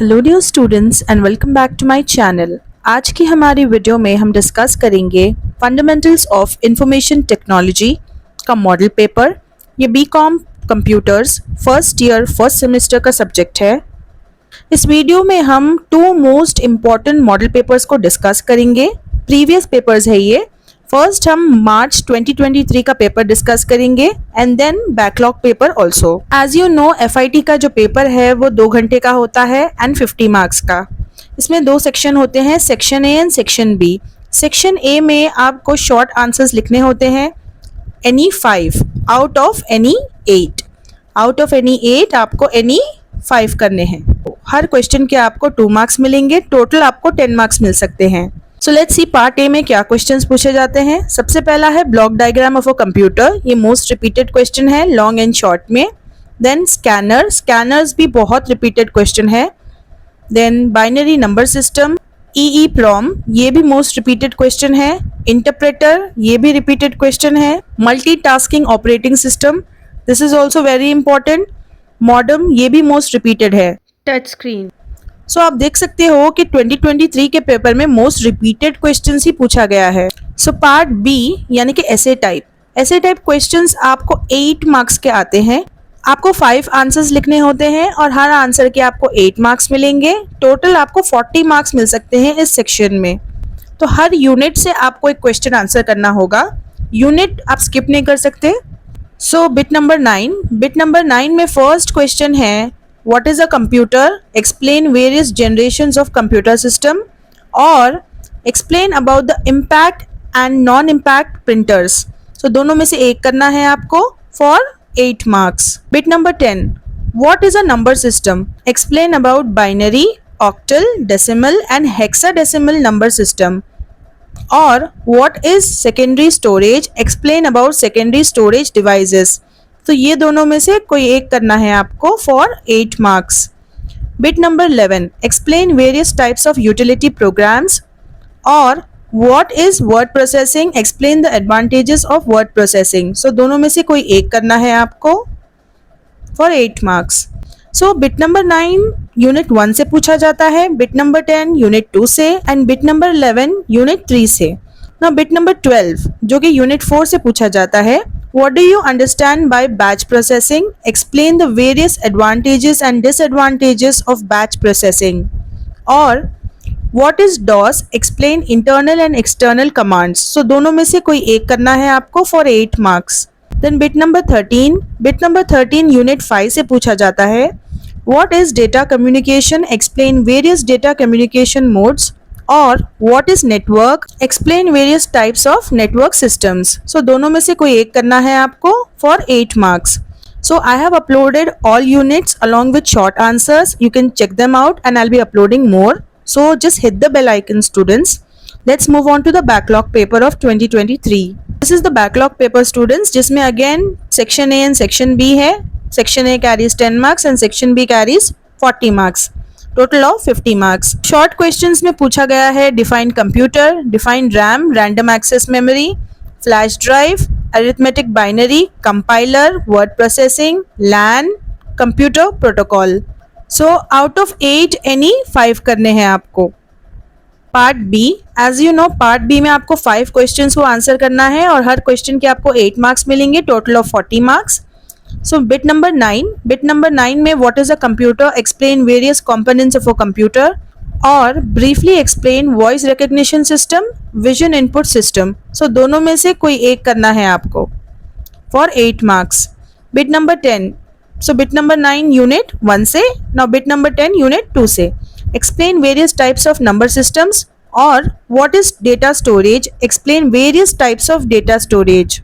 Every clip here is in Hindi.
Hello dear students and welcome back to my channel. आज की हमारी वीडियो में हम डिस्कस करेंगे फंडामेंटल्स ऑफ इंफॉर्मेशन टेक्नोलॉजी का मॉडल पेपर। ये BCom computers first year first semester का सब्जेक्ट है। इस वीडियो में हम two most important model papers को डिस्कस करेंगे। प्रीवियस पेपर्स है ये। फर्स्ट हम मार्च 2023 का पेपर डिस्कस करेंगे and then backlog paper also. As you know FIT का जो पेपर है वो 2 घंटे का होता है एंड 50 मार्क्स का। इसमें 2 सेक्शन होते हैं, section A and section B. Section A में आपको शॉर्ट आंसर्स लिखने होते हैं any 5 out of any 8। Out of any 8 आपको एनी 5 करने हैं। हर क्वेश्चन के आपको 2 मार्क्स मिलेंगे, टोटल आपको 10 मार्क्स मिल सकते हैं। So let's C part A में क्या क्वेश्चंस पूछे जाते हैं। सबसे पहला है block diagram of a computer. ये मोस्ट रिपीटेड क्वेश्चन है लॉन्ग एंड शॉर्ट में। देन स्कैनर्स भी बहुत रिपीटेड क्वेश्चन है। Then binary number system, EEPROM, ये भी मोस्ट रिपीटेड क्वेश्चन है। इंटरप्रेटर, ये भी रिपीटेड क्वेश्चन है। Multitasking operating system, this is also very important. Modem, ये भी मोस्ट रिपीटेड है। Touch screen. सो आप देख सकते हो कि 2023 के पेपर में मोस्ट रिपीटेड क्वेश्चंस ही पूछा गया है। सो पार्ट बी यानी कि ऐसे टाइप क्वेश्चंस आपको 8 मार्क्स के आते हैं। आपको 5 आंसर्स लिखने होते हैं और हर आंसर के आपको 8 मार्क्स मिलेंगे। टोटल आपको 40 मार्क्स मिल सकते हैं इस सेक्शन में। तो हर यूनिट से आपको एक क्वेश्चन आंसर करना होगा। यूनिट आप स्किप नहीं कर सकते। सो बिट नंबर 9 में फर्स्ट क्वेश्चन है What is a computer? Explain various generations of computer system और explain about the impact and non-impact printers. So दोनों में से एक करना है आपको for 8 marks. Bit number 10. What is a number system? Explain about binary, octal, decimal and hexadecimal number system. और what is secondary storage? Explain about secondary storage devices. तो ये दोनों में से कोई एक करना है आपको for 8 marks. Bit number 11, explain various types of utility programs और what is word processing, explain the advantages of word processing. So दोनों में से कोई एक करना है आपको for 8 marks. So bit number 9 unit 1 से पूछा जाता है, बिट नंबर 10 यूनिट 2 से एंड बिट नंबर 11 यूनिट 3 से। नाउ बिट नंबर 12 जो कि यूनिट 4 से पूछा जाता है, What do you understand by batch processing? Explain the various advantages and disadvantages of batch processing. Or what is DOS? Explain internal and external commands. So दोनों में से कोई एक करना है आपको for 8 marks. Then bit number 13 unit 5 से पूछा जाता है, What is data communication? Explain various data communication modes. और what is network? Explain various types of network systems. So दोनों में से कोई एक करना है आपको for 8 marks. So I have uploaded all units along with short answers. You can check them out and I'll be uploading more. So just hit the bell icon, students. Let's move on to the backlog paper of 2023. This is the backlog paper, students, जिसमें again section A and section B है. Section A carries 10 marks and section B carries 40 marks. Total of 50 marks. Short questions में पूछा गया है define computer, define RAM, random access memory, flash drive, arithmetic binary, compiler, word processing, LAN, computer protocol. So out of 8 any 5 करने हैं आपको। Part B, as you know part B में आपको 5 क्वेश्चंस को आंसर करना है और हर क्वेश्चन के आपको 8 मार्क्स मिलेंगे, total of 40 marks. So bit number 9 में what is a computer? Explain various components of a computer और briefly explain voice recognition system, vision input system. So दोनों में से कोई एक करना है आपको for 8 marks. Bit number 10. So bit number 9 unit 1 से, now bit number 10 unit 2 से. Explain various types of number systems और what is data storage? Explain various types of data storage.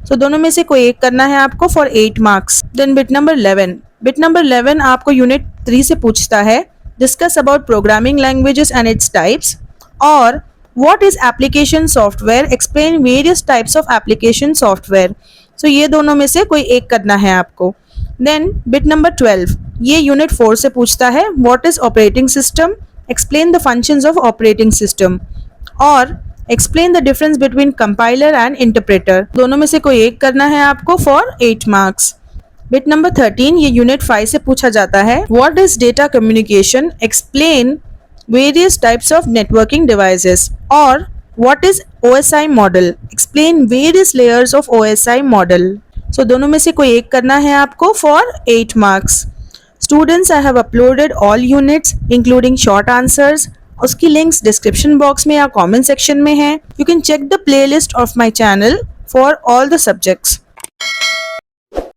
तो दोनों में से कोई एक करना है आपको for 8 marks. Then bit number 11 आपको यूनिट 3 से पूछता है, discuss about programming languages and its types और what is application software, explain various types of application software. So ये दोनों में से कोई एक करना है आपको। देन बिट नंबर 12 ये यूनिट 4 से पूछता है, what is operating system, explain the functions of operating system और explain the difference between compiler and interpreter. दोनों में से कोई एक करना है आपको फॉर 8 मार्क्स। बिट नंबर 13 ये यूनिट 5 से पूछा जाता है। What is data communication, explain various types of networking devices. और what is OSI model, explain various layers of OSI model. So दोनों में से कोई एक करना है आपको for 8 marks. Students, I have uploaded all units including short answers. उसकी लिंक्स डिस्क्रिप्शन बॉक्स में या कमेंट सेक्शन में है। You can check the playlist of my channel for all the subjects.